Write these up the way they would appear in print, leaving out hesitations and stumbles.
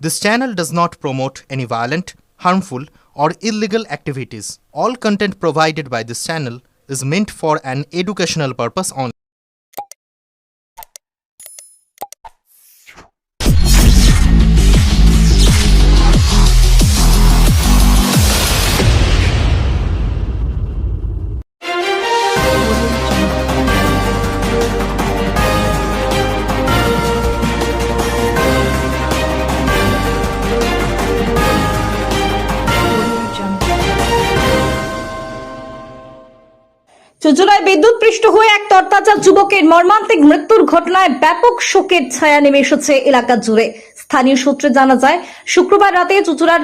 This channel does not promote any violent, harmful, or illegal activities. All content provided by this channel is meant for an educational purpose only. চুঁচুড়ায় বিদ্যুৎপৃষ্ট হয়ে এক তরতাজা যুবকের মর্মান্তিক মৃত্যুর ঘটনায় ব্যাপক শোকের ছায়া নেমে এসেছে এলাকা জুড়ে। স্থানীয় সূত্রে জানা যায়, শুক্রবার রাতে চুঁচুড়ার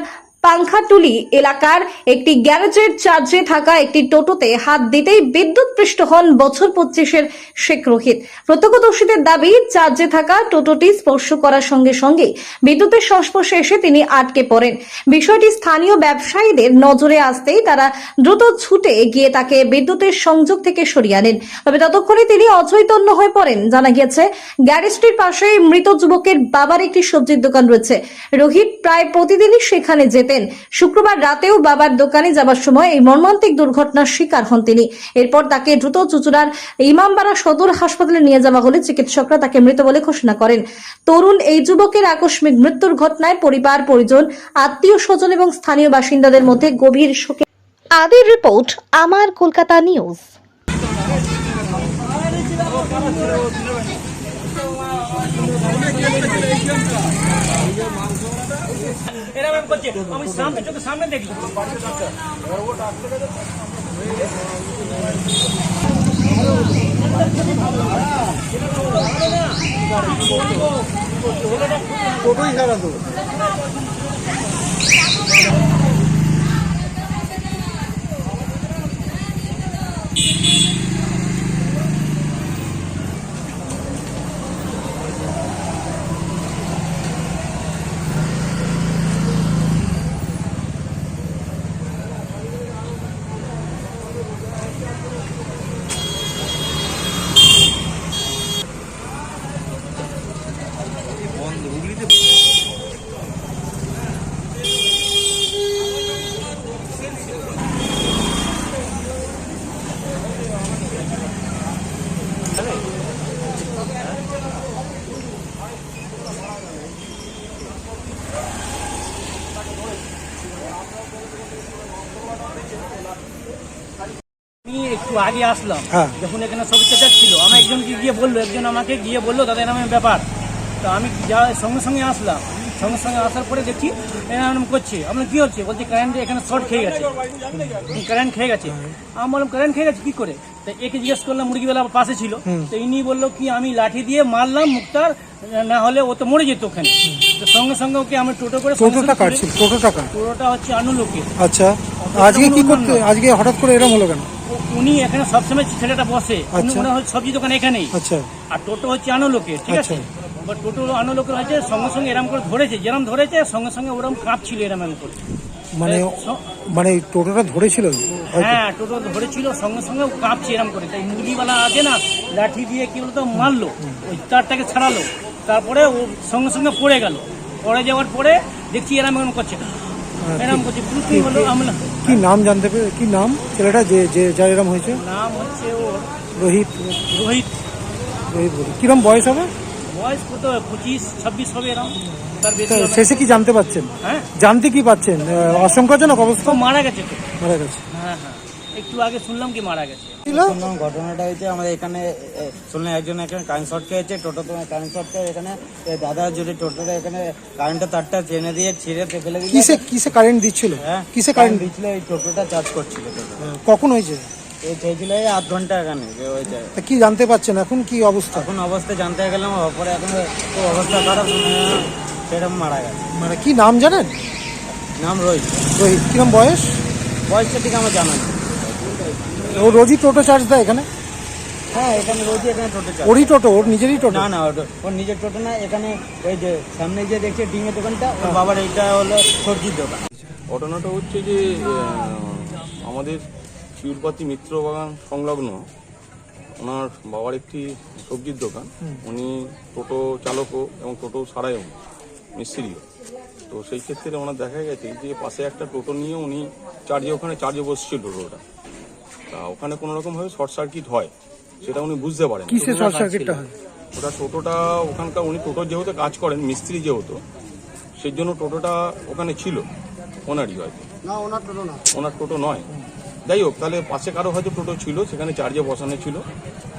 পাংখাটুলি এলাকার একটি গ্যারেজের চার্জে থাকা একটি টোটোতে হাত দিতেই বিদ্যুৎপৃষ্ট হন বছর 25-এর শেখ রোহিত। প্রত্যক্ষদর্শীদের দাবি, চার্জে থাকা টোটোটি স্পর্শ করার সঙ্গে সঙ্গে বিদ্যুতের সংস্পর্শে এসে তিনি আটকে পড়েন। বিষয়টি স্থানীয় ব্যবসায়ীদের নজরে আসতেই তারা দ্রুত ছুটে গিয়ে তাকে বিদ্যুতের সংযোগ থেকে সরিয়ে আনেন। তবে ততক্ষণে তিনি অচৈতন্য হয়ে পড়েন। জানা গিয়েছে, গ্যারেজটির পাশে মৃত যুবকের বাবার একটি সবজির দোকান রয়েছে। রোহিত প্রায় প্রতিদিনই সেখানে যেতেন। শুক্রবার রাতেও বাবার দোকানে যাবার সময় এই মর্মান্তিক দুর্ঘটনার শিকার হন তিনি। এরপর তাকে দ্রুত চুঁচুড়ার ইমামবাড়া সদর হাসপাতালে নিয়ে যাওয়া হলে চিকিৎসকরা তাকে মৃত বলে ঘোষণা করেন। তরুণ এই যুবকের আকস্মিক মৃত্যুর ঘটনায় পরিবার, পরিজন, আত্মীয় স্বজন এবং স্থানীয় বাসিন্দাদের মধ্যে গভীর শোকের। আদির রিপোর্ট, আমার কলকাতা নিউজ। আমি সামনে চোখে সামনে দেখি টোটোই খারাপ তো। আমি একটু আগে আসলাম, যখন এখানে সবজি চাষ ছিল, আমার একজনকে গিয়ে বললো, একজন আমাকে গিয়ে বললো দাদা এরকম ব্যাপার। তো আমি যা সঙ্গে সঙ্গে আসলাম, সঙ্গে সঙ্গে আসার পরে দেখছি এরকম করছে। আপনার কি হচ্ছে? বলছে কারেন্ট এখানে শর্ট খেয়ে গেছে, কারেন্ট খেয়ে গেছে। আমি বললাম কারেন্ট খেয়ে গেছে কি করে? তো একে জিজ্ঞেস করলাম, মুরগিওয়ালা পাশে ছিল, তো ইনি বললো কি আমি লাঠি দিয়ে মারলাম মুখটার, না হলে ও তো মরে যেত ওখানে। তো সঙ্গে সঙ্গে ওকে আমি টোটো করে, টোটোটা হচ্ছে আনুলোকে। আচ্ছা, আজকে কি করতে, আজকে হঠাৎ করে এরকম হলো কেন? উনি এখানে সবসময় ছেলেটা বসে, মনে হয় সবজি দোকান এখানেই। আচ্ছা, আর টোটো হচ্ছে আনুলোকে, ঠিক আছে। এবার টোটো আনুলোকে হয়েছে, সঙ্গে সঙ্গে এরম করে ধরেছে, যেরম ধরেছে সঙ্গে সঙ্গে ওরম কাঁপছিল এরম করে। মানে টোটোটা ধরেছিল? হ্যাঁ, টোটো ধরেছিল, সঙ্গে সঙ্গে কাঁপছে এরম করে। তাই মুরগিওয়ালা আছে না, লাঠি দিয়ে কি বলতো মারলো, ওই তারটাকে ছাড়ালো, তারপরে ও সঙ্গে সঙ্গে পড়ে গেল। পড়ে যাওয়ার পরে দেখছি এরম করছে, এরম করছে। পুরুষই হলো আমরা। কি নাম জানতে পেরে? কি নাম ছেলেটা যে যার এরম হয়েছে? নাম হচ্ছে ওর রোহিত। রোহিত। কিরম বয়স হবে? বয়স কত 25-26 হবে এরকম, তার বেশি হবে। শেষে কি জানতে পাচ্ছেন? হ্যাঁ, জানতে কি পাচ্ছেন? আশঙ্কাজনক অবস্থা। মারা গেছে তো। মারা গেছে। হ্যাঁ, একটু আগে শুনলাম কি মারা গেছে। ঘটনাটা হয়েছে আমাদের এখানে, শুনলাম একজন এখানে কারেন্ট শর্ট খেয়েছে, টোটো তো কারেন্ট শর্ট খেয়ে এখানে দাদা যদি টোটোটা এখানে কারেন্টের তারটা টেনে দিয়ে ছিঁড়ে ফেলে দিয়ে। কিসে কারেন্ট দিচ্ছিল? হ্যাঁ, কিসে কারেন্ট দিচ্ছিল? এই টোটোটা চার্জ করছিল। কখন হয়েছে? এই চেয়েছিল এই 8 ঘন্টা এখানে হয়েছে। কি জানতে পারছেন এখন কি অবস্থা? এখন অবস্থা জানতে গেলাম, পরে এখন অবস্থা খারাপ, সেরকম মারা গেছে। মানে কি নাম জানেন? নাম রোহিত। রোহিত। কিরম বয়স? বয়সটা ঠিক আমার জানা নেই। ও রোজই টোটো চার্জ দেয় এখানে? হ্যাঁ, এখানে রোজই এখানে টোটো চার্জ। ওরই টোটো? ওর নিজেরই টোটো? না, ওর নিজের টোটো না। এখানে ওই যে সামনে যে দেখছে ডিমের দোকানটা, ওর বাবার এইটা হলো সবজির দোকান। ঘটনাটা হচ্ছে যে আমাদের শিউরপাতি মিত্র বাগান সংলগ্ন ওনার বাবার একটি সবজির দোকান। উনি টোটো চালকও এবং টোটো সারাইও, মিস্ত্রিও। তো সেই ক্ষেত্রে ওনার দেখা গেছে যে পাশে একটা টোটো নিয়ে উনি ওখানে চার্জে বসছিল টোটোটা। তা ওখানে কোনো রকমভাবে শর্ট সার্কিট হয়, সেটা উনি বুঝতে পারেন। কিসে শর্ট সার্কিটটা হয়? ওটা টোটোটা ওখানকার উনি টোটো যেহেতু কাজ করেন, মিস্ত্রি যেহেতু, সেই জন্য টোটোটা ওখানে ছিল ওনারই হয়তো, ওনার টোটো নয়। যাই হোক, তাহলে পাশে কারো হয়তো টোটো ছিল, সেখানে চার্জে বসানো ছিল,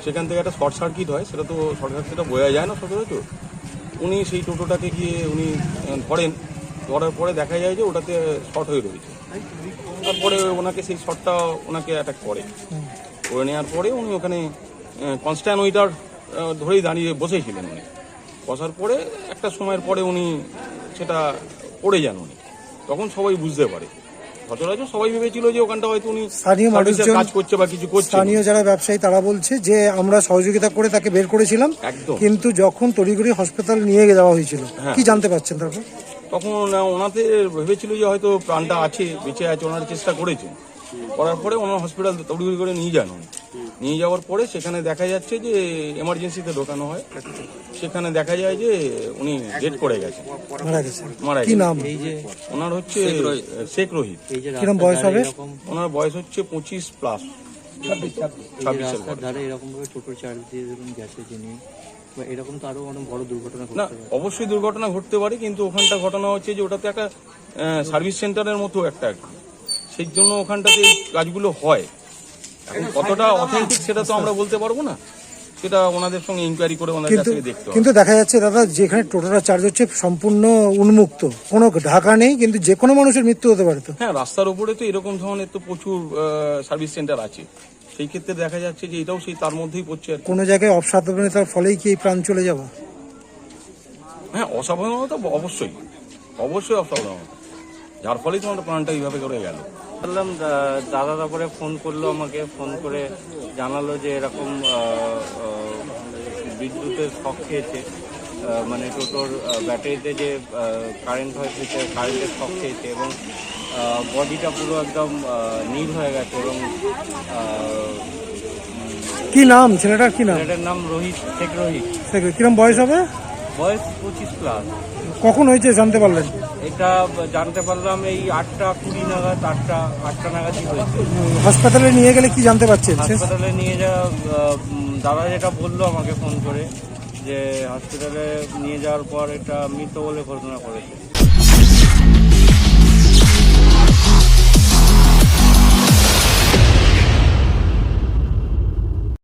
সেখান থেকে একটা শর্ট সার্কিট হয়। সেটা তো শর্ট সার্কিটটা বোঝা যায় না সচরাচর। উনি সেই টোটোটাকে গিয়ে উনি ধরেন, ধরার পরে দেখা যায় যে ওটাতে শর্ট হয়ে রয়েছে। তারপরে ওনাকে সেই শর্টটা ওনাকে অ্যাটাক করে নেওয়ার পরে উনি ওখানে কনস্ট্যান্ট ওইটার ধরেই দাঁড়িয়ে বসেছিলেন। উনি বসার পরে একটা সময়ের পরে উনি সেটা পড়ে যান। উনি তখন সবাই বুঝতে পারে। সচরাচর সবাই ভেবেছিল যে ওখানটা হয়তো উনি স্থানীয় মানুষজন কাজ করছে বা কিছু করছে। স্থানীয় যারা ব্যবসায়ী তারা বলছে যে আমরা সহযোগিতা করে তাকে বের করেছিলাম, একদম। কিন্তু যখন তড়িঘড়ি হসপিটাল নিয়ে যাওয়া হয়েছিল, কি জানতে পারছেন তারপর? তখন ওনাদের ভেবেছিল যে হয়তো প্রাণটা আছে, বেঁচে আছে, ওনার চেষ্টা করেছেন। করার পরে ওনার হসপিটাল তড়িঘড়ি করে নিয়ে যান। উনি নিয়ে যাওয়ার পরে সেখানে দেখা যাচ্ছে যে এমার্জেন্সিতে ঢোকানো হয়। সেখানে দেখা যায় যে উনি ডেড করে গেছেন, মারা কি গেছেন। নাম? ওনার হচ্ছে শেখ রোহিত। কিরম বয়স হবে? ওনার বয়স হচ্ছে 25+, 26 ধারে এরকম ভাবে টোটো চার্জ দিয়ে ধরুন গেছে যিনি, বা এরকম তো আরো অনেক বড় দুর্ঘটনা না, ঘটতে পারে। অবশ্যই দুর্ঘটনা ঘটতে পারে, কিন্তু ওখানটা ঘটনা হচ্ছে যে ওটাতে একটা সার্ভিস সেন্টারের মতো একটা, সেই জন্য ওখানটাতে এই কাজগুলো হয়। এখন কতটা অথেন্টিক সেটা তো আমরা বলতে পারবো না, সেটা ওনাদের সঙ্গে ইনকোয়ারি করে ওনাদের কাছ থেকে দেখতে হবে। কিন্তু দেখা যাচ্ছে দাদা, যেখানে টোটোটা চার্জ হচ্ছে সম্পূর্ণ উন্মুক্ত, কোনো ঢাকা নেই, কিন্তু যে কোনো মানুষের মৃত্যু হতে পারে। তো হ্যাঁ, রাস্তার উপরে তো এরকম ধরনের তো প্রচুর সার্ভিস সেন্টার আছে। সেই ক্ষেত্রে দেখা যাচ্ছে যে এটাও সেই তার মধ্যেই পড়ছে আর কি। কোনো জায়গায় অসাবধানতার ফলেই কি এই প্রাণ চলে যাওয়া? হ্যাঁ, অসাবধানতা অবশ্যই অসাবধানতা, যার ফলেই তোমার প্রাণটা এইভাবে করে গেল। বললাম দাদা, তারপরে ফোন করলো আমাকে, ফোন করে জানালো যে এরকম বিদ্যুতের শক খেয়েছে, মানে টোটোর ব্যাটারিতে যে কারেন্ট হয় সেটা কারেন্টের শক খেয়েছে, এবং বডিটা পুরো একদম নীল হয়ে গেছে। এবং কি নাম ছেলেটার? কি নাম? ছেলেটার নাম রোহিত, শেখ রোহিত। কিরম বয়স হবে? বয়স 25+। কখন হয়েছে জানতে পারলেন? এটা জানতে পারলাম এই 8:20 নাগাদ, 8টা নাগাদই হয়েছে। হাসপাতালে নিয়ে গেলে কি জানতে পারছেন? হাসপাতালে নিয়ে দাদা যেটা বললো আমাকে ফোন করে, যে হসপিটালে নিয়ে যাওয়ার পর এটা মৃত বলে ঘোষণা করেছে।